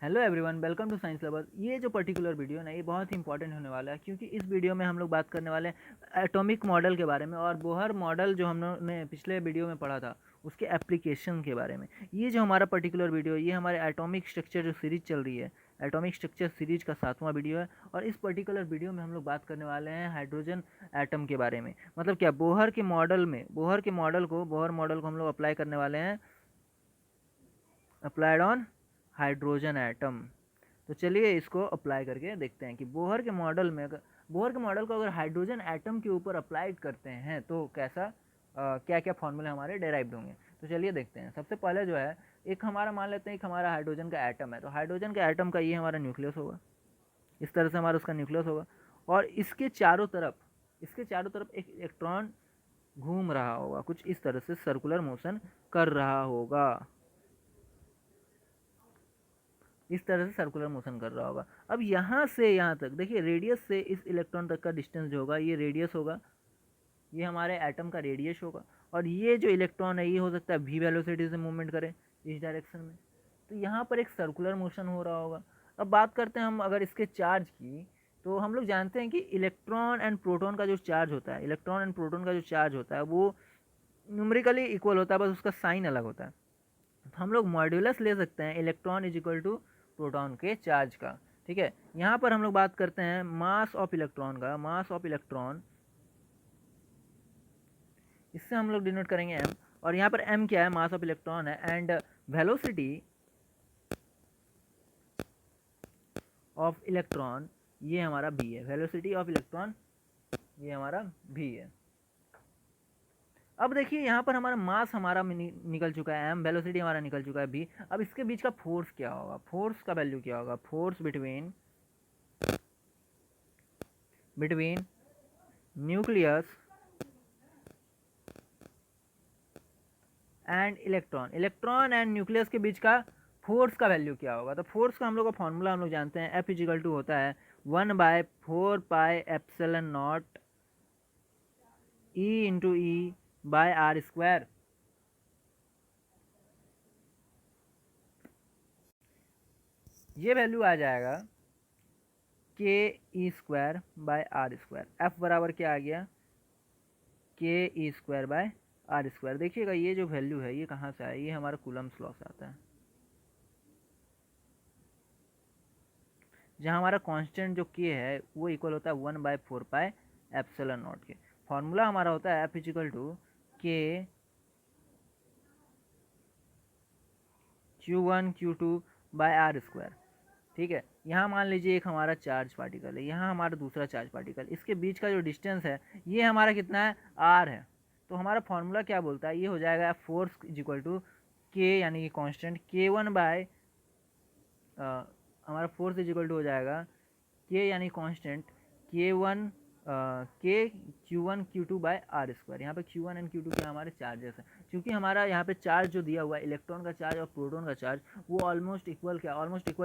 Hello everyone, welcome to science lover. ये जो particular video ना, ये बहुत ही इंपॉर्टेंट होने वाला है क्योंकि इस वीडियो में हम लोग बात करने वाले हैं एटॉमिक मॉडल के बारे में और बोहर मॉडल जो हमने पिछले वीडियो में पढ़ा था उसके एप्लीकेशन के बारे में। ये जो हमारा पर्टिकुलर वीडियो, ये हमारे एटॉमिक स्ट्रक्चर जो सीरीज चल रही है, एटॉमिक स्ट्रक्चर सीरीज का 7वां वीडियो है। और इस पर्टिकुलर वीडियो में हम लोग बात करने वाले हैं हाइड्रोजन एटम के बारे में। मतलब क्या, बोहर मॉडल को हम लोग अप्लाई करने वाले हैं, अप्लाइड ऑन हाइड्रोजन एटम। तो चलिए इसको अप्लाई करके देखते हैं कि बोहर के मॉडल को अगर हाइड्रोजन एटम के ऊपर अप्लाइड करते हैं तो कैसा क्या क्या फॉर्मूले हमारे डेराइव्ड होंगे। तो चलिए देखते हैं। सबसे पहले जो है, एक हमारा मान लेते हैं, एक हमारा हाइड्रोजन का एटम है। तो हाइड्रोजन के एटम का ये हमारा न्यूक्लियस होगा, इस तरह से हमारा उसका न्यूक्लियस होगा। और इसके चारों तरफ एक इलेक्ट्रॉन घूम रहा होगा, कुछ इस तरह से सर्कुलर मोशन कर रहा होगा, इस तरह से सर्कुलर मोशन कर रहा होगा। अब यहाँ से यहाँ तक देखिए, रेडियस से इस इलेक्ट्रॉन तक का डिस्टेंस जो होगा ये रेडियस होगा, ये हमारे एटम का रेडियस होगा। और ये जो इलेक्ट्रॉन है ये हो सकता है v वेलोसिटी से मूवमेंट करे इस डायरेक्शन में। तो यहाँ पर एक सर्कुलर मोशन हो रहा होगा। अब बात करते हैं हम अगर इसके चार्ज की, तो हम लोग जानते हैं कि इलेक्ट्रॉन एंड प्रोटॉन का जो चार्ज होता है वो न्यूमेरिकली इक्वल होता है, बस उसका साइन अलग होता है। तो हम लोग मॉड्यूलस ले सकते हैं electron is equal to proton के चार्ज का। ठीक है, यहाँ पर हम लोग बात करते हैं मास ऑफ इलेक्ट्रॉन, इससे हम लोग डिनोट करेंगे m। और यहाँ पर m क्या है, मास ऑफ इलेक्ट्रॉन है। एंड वेलोसिटी ऑफ इलेक्ट्रॉन ये हमारा v है, वेलोसिटी ऑफ इलेक्ट्रॉन ये हमारा v है। अब देखिए यहाँ पर हमारा मास निकल चुका है m, वेलोसिटी हमारा निकल चुका है v। अब इसके बीच का फोर्स क्या होगा, फोर्स का वैल्यू क्या होगा, force between nucleus and electron and nucleus के बीच का फोर्स का वैल्यू क्या होगा। तो फोर्स का हम लोग का फॉर्मूला हम लोग जानते हैं, F इजिकल टू होता है 1/4πε0 E इंटू E/r²। ये वैल्यू आ जाएगा KE²/r²। F बराबर क्या आ गया, KE²/r²। देखिएगा ये जो वैल्यू है ये कहाँ से आया, ये हमारा कूलम्स लॉ से आता है, जहाँ हमारा कांस्टेंट जो k है वो इक्वल होता है 1/4πε0 के। फॉर्मूला हमारा होता है F is equal to Q1 Q2/r²। ठीक है, यहाँ मान लीजिए एक हमारा चार्ज पार्टिकल है, यहाँ हमारा दूसरा चार्ज पार्टिकल, इसके बीच का जो डिस्टेंस है ये हमारा कितना है, r है। तो हमारा फॉर्मूला क्या बोलता है, ये हो जाएगा फोर्स इजिकल टू k यानी कि कांस्टेंट हमारा फोर्स इजिकल टू हो जाएगा k यानी कांस्टेंट Q1 Q2/r²। यहाँ पे Q1 एंड Q2 क्या हमारे चार्जेस हैं। क्योंकि हमारा यहाँ पे चार्ज जो दिया हुआ है, इलेक्ट्रॉन का चार्ज और प्रोटॉन का चार्ज, वो ऑलमोस्ट इक्वल ही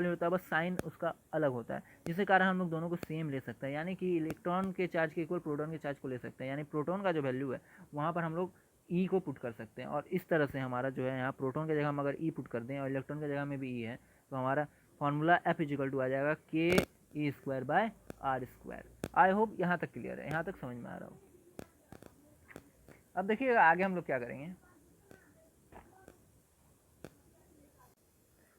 होता है, बस साइन उसका अलग होता है, जिसके कारण हम लोग दोनों को सेम ले सकते हैं। यानी कि इलेक्ट्रॉन के चार्ज के इक्वल प्रोटॉन के चार्ज को ले सकते हैं, यानी प्रोटॉन का जो वैल्यू है वहाँ पर हम लोग ई को पुट कर सकते हैं। और इस तरह से हमारा जो है, यहाँ प्रोटॉन की जगह हम अगर ई पुट कर दें और इलेक्ट्रॉन की जगह में भी ई है, तो हमारा फॉर्मूला F इजिकल टू आ जाएगा KE²/r²। आई होप यहाँ तक क्लियर है, यहाँ तक समझ में आ रहा हो। अब देखिए आगे हम लोग क्या करेंगे,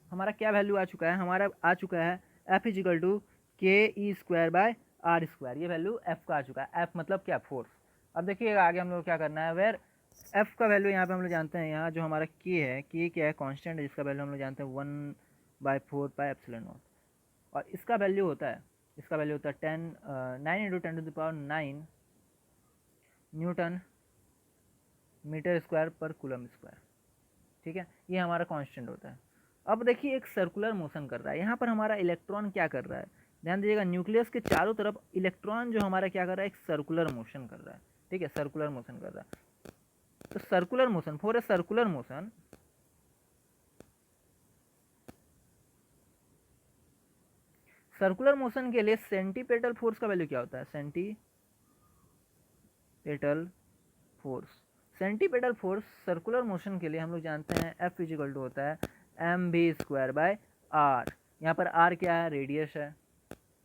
हमारा क्या वैल्यू आ चुका है, हमारा आ चुका है F इजिकल टू KE²/r²। ये वैल्यू F का आ चुका है, F मतलब क्या, फोर्स। अब देखिए आगे हम लोग क्या करना है, वेर F का वैल्यू यहाँ पे हम लोग जानते हैं, यहाँ जो हमारा K है, K क्या है, कांस्टेंट है, जिसका वैल्यू हम लोग जानते हैं 1/4πε0। और इसका वैल्यू होता है 9 × 10⁹ न्यूटन मीटर स्क्वायर पर कूलम स्क्वायर। ठीक है, ये हमारा कांस्टेंट होता है। अब देखिए एक सर्कुलर मोशन कर रहा है, यहाँ पर हमारा इलेक्ट्रॉन क्या कर रहा है, ध्यान दीजिएगा, न्यूक्लियस के चारों तरफ इलेक्ट्रॉन जो हमारा क्या कर रहा है, एक सर्कुलर मोशन कर रहा है। ठीक है, सर्कुलर मोशन कर रहा है। तो circular motion, for a circular motion के लिए सेंटीपेटल फोर्स का वैल्यू क्या होता है, सेंटीपेटल फोर्स सर्कुलर मोशन के लिए हम लोग जानते हैं F इजिकल टू होता है mv²/r। यहाँ पर आर क्या है, रेडियस है,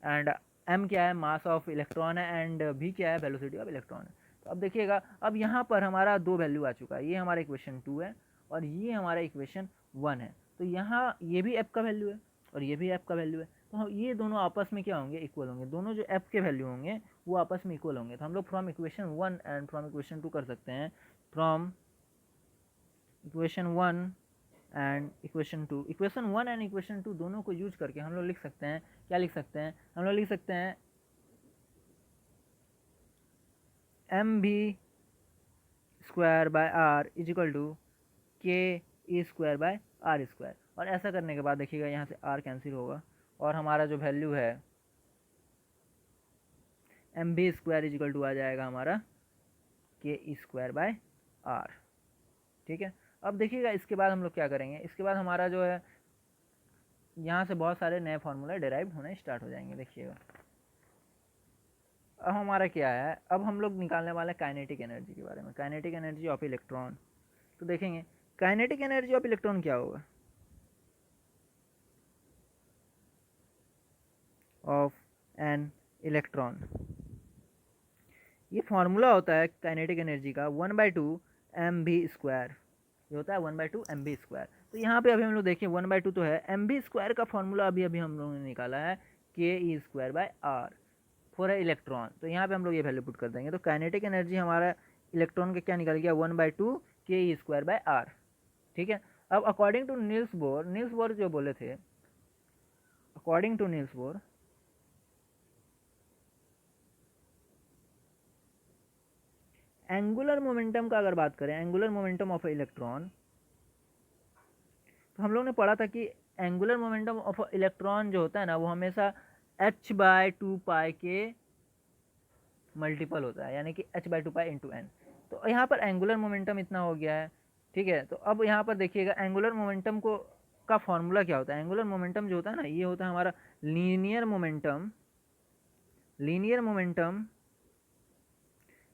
एंड एम क्या है, मास ऑफ इलेक्ट्रॉन है, एंड भी क्या है, वेलोसिटी ऑफ इलेक्ट्रॉन है। तो अब देखिएगा, अब यहाँ पर हमारा दो वैल्यू आ चुका है, ये हमारा इक्वेशन 2 है और ये हमारा इक्वेशन 1 है। तो यहाँ ये भी एफ का वैल्यू है और ये भी एफ का वैल्यू है, तो हम ये दोनों आपस में क्या होंगे, इक्वल होंगे। दोनों जो एफ के वैल्यू होंगे वो आपस में इक्वल होंगे। तो हम लोग from equation 1 and from equation 2 कर सकते हैं, from equation 1 and equation 2, equation 1 and equation 2 दोनों को यूज करके हम लोग लिख सकते हैं, क्या लिख सकते हैं, हम लोग लिख सकते हैं M B square by R is equal to K E square by R square. और ऐसा करने के बाद देखिएगा यहाँ से आर कैंसिल होगा और हमारा जो वैल्यू है M B square is equal to आ जाएगा हमारा के ई स्क्वायर बाय आर। ठीक है, अब देखिएगा इसके बाद हम लोग क्या करेंगे, इसके बाद हमारा जो है यहाँ से बहुत सारे नए फार्मूला डिराइव होने स्टार्ट हो जाएंगे। देखिएगा अब हमारा क्या है, अब हम लोग निकालने वाले काइनेटिक एनर्जी के बारे में, काइनेटिक एनर्जी ऑफ इलेक्ट्रॉन। तो देखेंगे काइनेटिक एनर्जी ऑफ इलेक्ट्रॉन क्या होगा, ऑफ एन इलेक्ट्रॉन, ये फार्मूला होता है काइनेटिक एनर्जी का 1/2 एम बी स्क्वायर, ये होता है 1/2 एम बी स्क्वायर। तो यहाँ पे अभी हम लोग देखिए 1/2 तो है, एम बी स्क्वायर का फार्मूला अभी अभी हम लोगों ने निकाला है के E square by are for है इलेक्ट्रॉन। तो यहाँ पे हम लोग ये वैल्यू पुट कर देंगे, तो काइनेटिक एनर्जी हमारा इलेक्ट्रॉन का क्या निकल गया, 1/2 के ई स्क्वायर बाय आर। ठीक है, अब according to Niels Bohr, Niels Bohr जो बोले थे, according to Niels Bohr angular momentum का अगर बात करें, एंगुलर मोमेंटम ऑफ इलेक्ट्रॉन, तो हम लोग ने पढ़ा था कि एंगुलर मोमेंटम ऑफ इलेक्ट्रॉन जो होता है ना वो हमेशा h/2 के मल्टीपल होता है, यानी कि h/2 इंटू एन। तो यहाँ पर एंगुलर मोमेंटम इतना हो गया है। ठीक है, तो अब यहाँ पर देखिएगा एंगुलर मोमेंटम को का फॉर्मूला क्या होता है, एंगुलर मोमेंटम जो होता है ना ये होता है हमारा linear momentum, linear momentum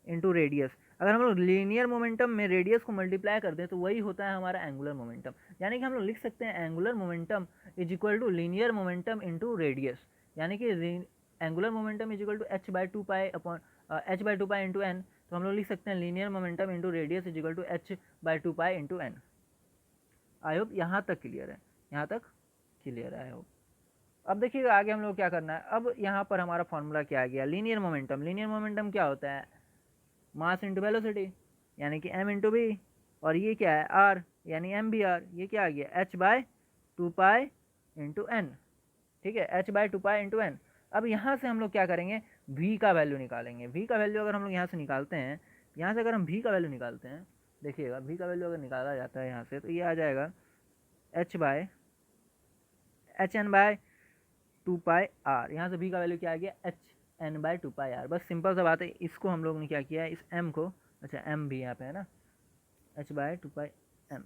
into radius. अगर हम लोग लीनियर मोमेंटम में रेडियस को मल्टीप्लाई कर दें तो वही होता है हमारा एंगुलर मोमेंटम। यानी कि हम लोग लिख सकते हैं angular momentum is equal to linear momentum into radius, यानी कि angular momentum is equal to h/2 upon h/2 into N. तो हम लोग लिख सकते हैं linear momentum into radius is equal to h/2 into N. I hope यहाँ तक क्लियर है, यहाँ तक क्लियर है आई होप। अब देखिएगा आगे हम लोग क्या करना है, अब यहाँ पर हमारा फॉर्मूला क्या आ गया, लीनियर मोमेंटम। लीनियर मोमेंटम क्या होता है, मास इंटू वेलोसिटी, यानी कि m इंटू बी, और ये क्या है r, यानी एम बी आर। ये क्या आ गया h/2 इंटू एन। ठीक है, h/2 इंटू एन। अब यहाँ से हम लोग क्या करेंगे, v का वैल्यू निकालेंगे। v का वैल्यू अगर हम लोग यहाँ से निकालते हैं, यहाँ से अगर हम v का वैल्यू निकालते हैं, देखिएगा v का वैल्यू अगर निकाला जाता है यहाँ से तो ये आ जाएगा hn/2πr। यहाँ से v का वैल्यू क्या आ गया, hn/2πr। बस सिंपल सा बात है, इसको हम लोग ने क्या किया है, इस m को, अच्छा m भी यहाँ पे है ना, h/2πm,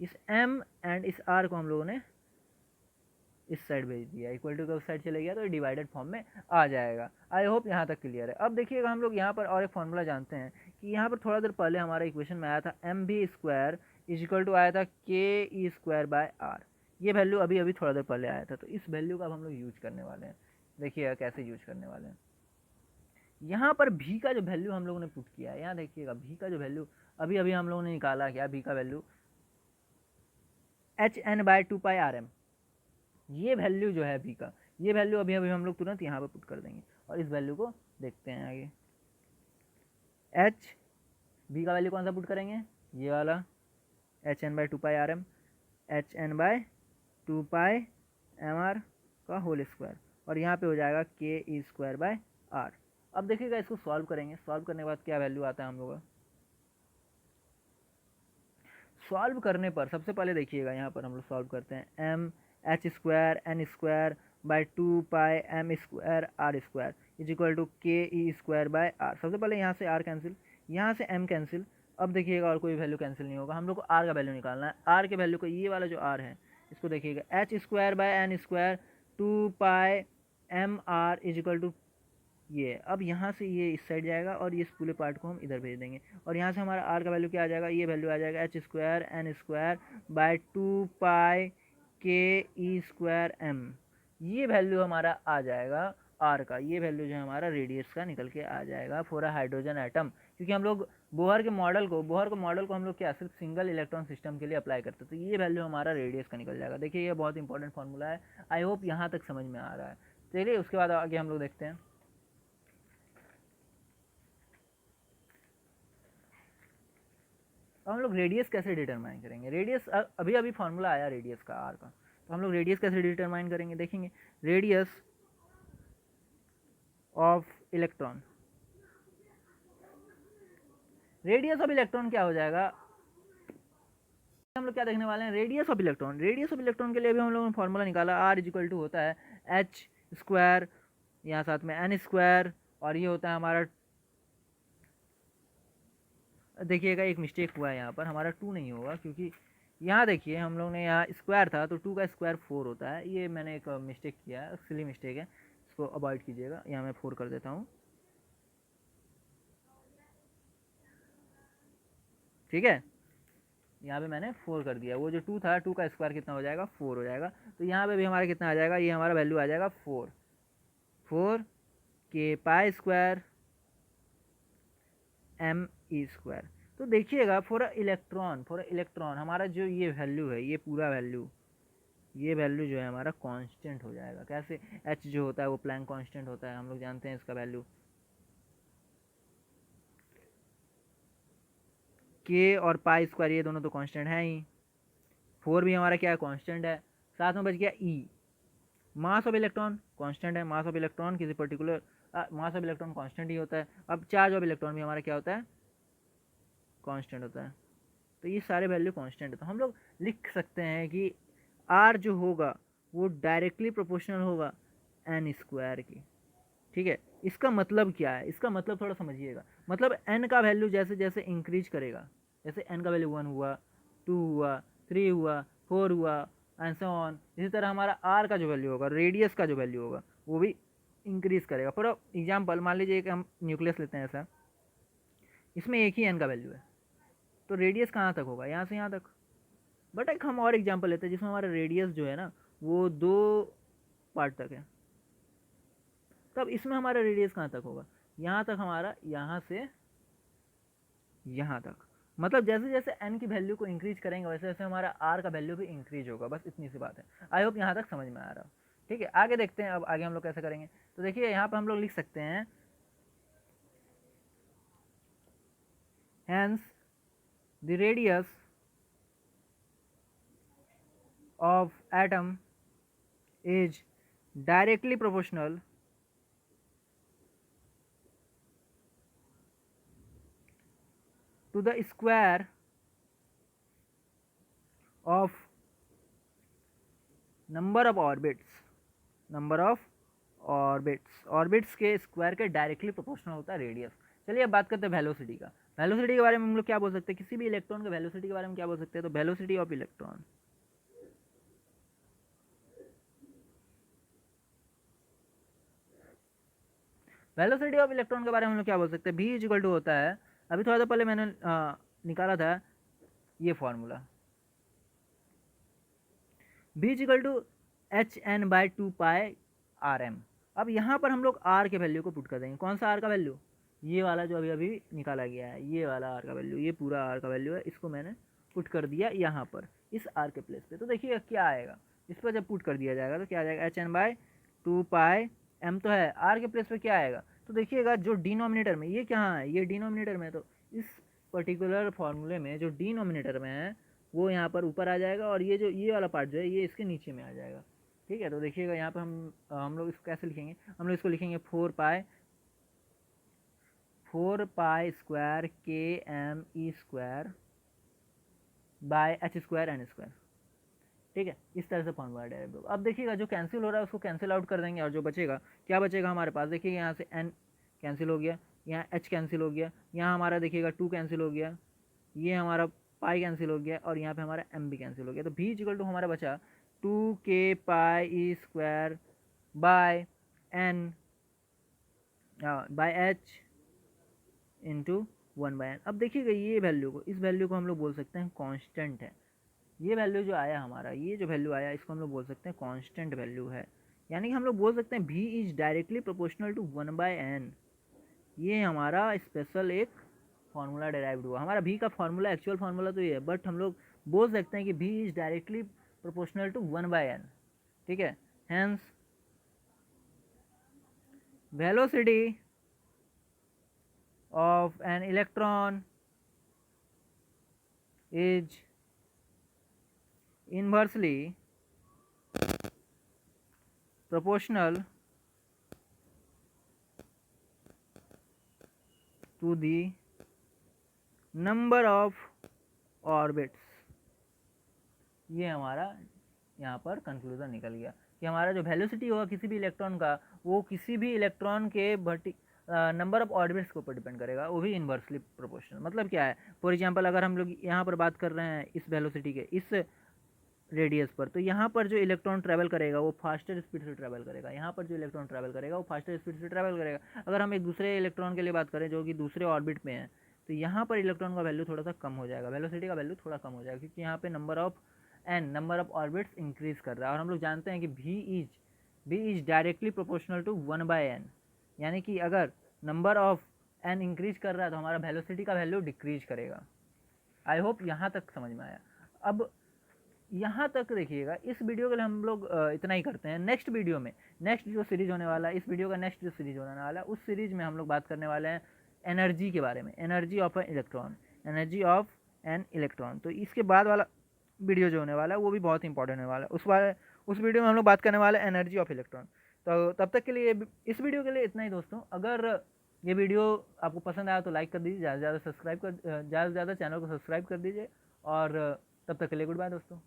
इस m एंड इस r को हम लोगों ने इस साइड भेज दिया, इक्वल टू का उस साइड चले गया तो डिवाइडेड फॉर्म में आ जाएगा। आई होप यहाँ तक क्लियर है। अब देखिएगा हम लोग यहाँ पर और एक फॉर्मूला जानते हैं कि यहाँ पर थोड़ा देर पहले हमारा इक्वेशन में आया था M B square is equal to आया था K E square by R. ये वैल्यू अभी अभी थोड़ा देर पहले आया था, तो इस वैल्यू का अब हम लोग यूज करने वाले हैं। देखिएगा कैसे यूज करने वाले हैं। यहाँ पर भी का जो वैल्यू हम लोगों ने पुट किया है, यहाँ देखिएगा भी का जो वैल्यू अभी अभी हम लोगों ने निकाला क्या, भी का वैल्यू hn/2πrm। ये वैल्यू जो है भी का, ये वैल्यू अभी अभी हम लोग तुरंत यहाँ पर पुट कर देंगे और इस वैल्यू को देखते हैं आगे। h भी का वैल्यू कौन सा पुट करेंगे, ये वाला hn/2πrm, hn/2πmr का होल स्क्वायर, और यहाँ पे हो जाएगा के ई स्क्वायर बाय आर। अब देखिएगा इसको सॉल्व करेंगे, सॉल्व करने के बाद क्या वैल्यू आता है हम लोग का। सॉल्व करने पर सबसे पहले देखिएगा यहाँ पर हम लोग सॉल्व करते हैं M H square N square by 2πm square R square is equal to K E square by are. सबसे पहले यहाँ से आर कैंसिल, यहाँ से एम कैंसिल। अब देखिएगा और कोई वैल्यू कैंसिल नहीं होगा, हम लोग को आर का वैल्यू निकालना है। आर के वैल्यू को, ये वाला जो आर है इसको देखिएगा H square by N square 2πmr is equal to ये। अब यहाँ से ये इस साइड जाएगा और इस पूरे पार्ट को हम इधर भेज देंगे, और यहाँ से हमारा आर का वैल्यू क्या आ जाएगा, ये वैल्यू आ जाएगा H square N square by 2π के ई स्क्वायर एम। ये वैल्यू हमारा आ जाएगा आर का, ये वैल्यू जो है हमारा रेडियस का निकल के आ जाएगा फॉर अ हाइड्रोजन एटम। क्योंकि हम लोग बोहर के मॉडल को हम लोग क्या सिर्फ सिंगल इलेक्ट्रॉन सिस्टम के लिए अप्लाई करते हैं, तो ये वैल्यू हमारा रेडियस का निकल जाएगा। देखिए ये बहुत इंपॉर्टेंट फार्मूला है, आई होप यहाँ तक समझ में आ रहा है। चलिए उसके बाद आगे हम लोग देखते हैं। अब हम लोग रेडियस कैसे डिटरमाइन करेंगे। रेडियस अभी अभी फार्मूला आया रेडियस का आर का, तो हम लोग रेडियस कैसे डिटरमाइन करेंगे देखेंगे। Radius of electron, radius of electron क्या हो जाएगा, हम लोग क्या देखने वाले हैं, radius of electron. Radius of electron के लिए भी हम लोगों ने फॉर्मूला निकाला, आर इज इक्वल टू होता है एच स्क्वायर, यहाँ साथ में एन स्क्वायर, और ये होता है हमारा, देखिएगा एक मिस्टेक हुआ है यहाँ पर, हमारा 2 नहीं होगा, क्योंकि यहाँ देखिए हम लोग ने यहाँ स्क्वायर था तो 2 का स्क्वायर 4 होता है। ये मैंने एक मिस्टेक किया है, सिली मिस्टेक है, इसको अवॉइड कीजिएगा। यहाँ मैं 4 कर देता हूँ, ठीक है। यहाँ पे मैंने 4 कर दिया, वो जो 2 था 2 का स्क्वायर कितना हो जाएगा 4 हो जाएगा। तो यहाँ पे भी हमारा कितना आ जाएगा, ये हमारा वैल्यू आ जाएगा 4 K pi square M E square. तो देखिएगा फॉर इलेक्ट्रॉन हमारा जो ये वैल्यू है, ये पूरा वैल्यू, ये वैल्यू जो है हमारा कांस्टेंट हो जाएगा। कैसे, एच जो होता है वो प्लैंक कांस्टेंट होता है, हम लोग जानते हैं इसका वैल्यू। के और पाई स्क्वायर ये दोनों तो कांस्टेंट है ही, 4 भी हमारा क्या है, कांस्टेंट है। साथ में बच गया E, mass of electron constant है, मास ऑफ इलेक्ट्रॉन किसी particular mass of electron constant ही होता है। अब चार्ज ऑफ इलेक्ट्रॉन भी हमारा क्या होता है, कांस्टेंट होता है। तो ये सारे वैल्यू कांस्टेंट है, तो हम लोग लिख सकते हैं कि आर जो होगा वो डायरेक्टली प्रोपोर्शनल होगा एन स्क्वायर की, ठीक है। इसका मतलब क्या है, इसका मतलब थोड़ा समझिएगा। मतलब एन का वैल्यू जैसे जैसे इंक्रीज करेगा, जैसे एन का वैल्यू 1 हुआ, 2 हुआ, 3 हुआ, 4 हुआ, एंड सो ऑन, इसी तरह हमारा आर का जो वैल्यू होगा, रेडियस का जो वैल्यू होगा वो भी इंक्रीज करेगा। फॉर एग्जाम्पल मान लीजिए कि हम न्यूक्लियस लेते हैं ऐसा, इसमें एक ही एन का वैल्यू है, तो रेडियस कहाँ तक होगा, यहाँ से यहाँ तक। बट एक हम और एग्जाम्पल लेते हैं जिसमें हमारा रेडियस जो है ना वो 2 पार्ट तक है, तब इसमें हमारा रेडियस कहाँ तक होगा, यहाँ तक, हमारा यहाँ से यहाँ तक। मतलब जैसे जैसे एन की वैल्यू को इंक्रीज करेंगे वैसे वैसे हमारा आर का वैल्यू भी इंक्रीज होगा, बस इतनी सी बात है। आई होप यहाँ तक समझ में आ रहा हो, ठीक है। आगे देखते हैं, अब आगे हम लोग कैसे करेंगे। तो देखिए यहाँ पर हम लोग लिख सकते हैं, hence the radius of atom is directly proportional to the square of number of orbits के स्क्वायर के डायरेक्टली प्रोपोर्शनल होता है रेडियस। चलिए अब बात करते हैं वेलोसिटी का। वेलोसिटी के बारे में हम लोग क्या बोल सकते हैं, किसी भी इलेक्ट्रॉन के वेलोसिटी के बारे में क्या बोल सकते हैं, तो velocity of electron, velocity of electron के बारे में हम लोग क्या बोल सकते हैं, v इज इक्वल टू होता है, अभी थोड़ा सा पहले मैंने निकाला था ये formula, v is equal to H N by 2 pi R M. अब यहाँ पर हम लोग r के वैल्यू को पुट कर देंगे। कौन सा r का वैल्यू, ये वाला जो अभी अभी निकाला गया है, ये वाला r का वैल्यू, ये पूरा r का वैल्यू है, इसको मैंने पुट कर दिया यहाँ पर इस r के प्लेस पे। तो देखिएगा क्या आएगा, इस पर जब पुट कर दिया जाएगा तो क्या आ जाएगा, H N by 2 pi M तो है, r के प्लेस पे क्या आएगा। तो देखिएगा जो डिनोमिनेटर में, ये कहाँ है, ये डिनोमिनेटर में, तो इस पर्टिकुलर फार्मूले में जो डिनोमिनेटर में है वो यहाँ पर ऊपर आ जाएगा, और ये जो ये वाला पार्ट जो है ये इसके नीचे में आ जाएगा, ठीक है। तो देखिएगा यहाँ पर हम लोग इसको कैसे लिखेंगे, हम लोग इसको लिखेंगे 4 pi square K M E square by H square N square, ठीक है। इस तरह से फॉर्मूला डायरेक्ट होगा। अब देखिएगा जो कैंसिल हो रहा है उसको कैंसिल आउट कर देंगे, और जो बचेगा क्या बचेगा हमारे पास, देखिए यहाँ से एन कैंसिल हो गया, यहाँ एच कैंसिल हो गया, यहाँ हमारा देखिएगा 2 कैंसिल हो गया, ये हमारा पाई कैंसिल हो गया, और यहाँ पे हमारा एम भी कैंसिल हो गया। तो v इक्वल टू हमारा बचा 2 के pi E square by N by H into 1/n। अब देखिएगा ये वैल्यू को, इस वैल्यू को हम लोग बोल सकते हैं कांस्टेंट है। ये वैल्यू जो आया हमारा, ये जो वैल्यू आया इसको हम लोग बोल सकते हैं कांस्टेंट वैल्यू है, यानी कि हम लोग बोल सकते हैं v is directly proportional to 1/n। ये हमारा स्पेशल एक फार्मूला डेराइव्ड हुआ। हमारा v का फार्मूला, एक्चुअल फार्मूला तो ये है, बट हम लोग बोल सकते हैं कि v is directly proportional to 1/n। ठीक है, hence velocity of an electron is inversely proportional to the number of orbits। ये हमारा यहाँ पर कंक्लूजन निकल गया कि हमारा जो वेलोसिटी होगा किसी भी इलेक्ट्रॉन का, वो किसी भी इलेक्ट्रॉन के नंबर ऑफ ऑर्बिट्स के ऊपर डिपेंड करेगा, वो भी इन्वर्सली प्रोपोर्शनल। मतलब क्या है, फॉर एग्जांपल अगर हम लोग यहाँ पर बात कर रहे हैं इस वेलोसिटी के, इस रेडियस पर, तो यहाँ पर जो इलेक्ट्रॉन ट्रैवल करेगा वो फास्टर स्पीड से ट्रैवल करेगा, यहाँ पर जो इलेक्ट्रॉन ट्रैवल करेगा वो फास्टर स्पीड से ट्रैवल करेगा। अगर हम एक दूसरे इलेक्ट्रॉन के लिए बात करें जो कि दूसरे ऑर्बिट में है, तो यहाँ पर इलेक्ट्रॉन का वैल्यू थोड़ा सा कम हो जाएगा, वेलोसिटी का वैल्यू थोड़ा कम हो जाएगा, क्योंकि यहाँ पे नंबर ऑफ ऑर्बिट्स इंक्रीज कर रहा है। और हम लोग जानते हैं कि v is directly proportional to 1/n, यानी कि अगर नंबर ऑफ n इंक्रीज कर रहा है तो हमारा वेलोसिटी का वैल्यू डिक्रीज करेगा। आई होप यहाँ तक समझ में आया। अब यहाँ तक देखिएगा, इस वीडियो के लिए हम लोग इतना ही करते हैं। नेक्स्ट वीडियो में, नेक्स्ट जो सीरीज होने वाला है, इस वीडियो का नेक्स्ट जो सीरीज होने वाला है, उस सीरीज में हम लोग बात करने वाले हैं एनर्जी के बारे में, energy of an electron, energy of an electron. तो इसके बाद वाला वीडियो जो होने वाला है वो भी बहुत इंपॉर्टेंट होने वाला है। उस वीडियो में हम लोग बात करने वाले हैं एनर्जी ऑफ इलेक्ट्रॉन। तो तब तक के लिए इस वीडियो के लिए इतना ही दोस्तों। अगर ये वीडियो आपको पसंद आया तो लाइक कर दीजिए, ज़्यादा से ज़्यादा चैनल को सब्सक्राइब कर दीजिए, और तब तक के लिए गुड बाय दोस्तों।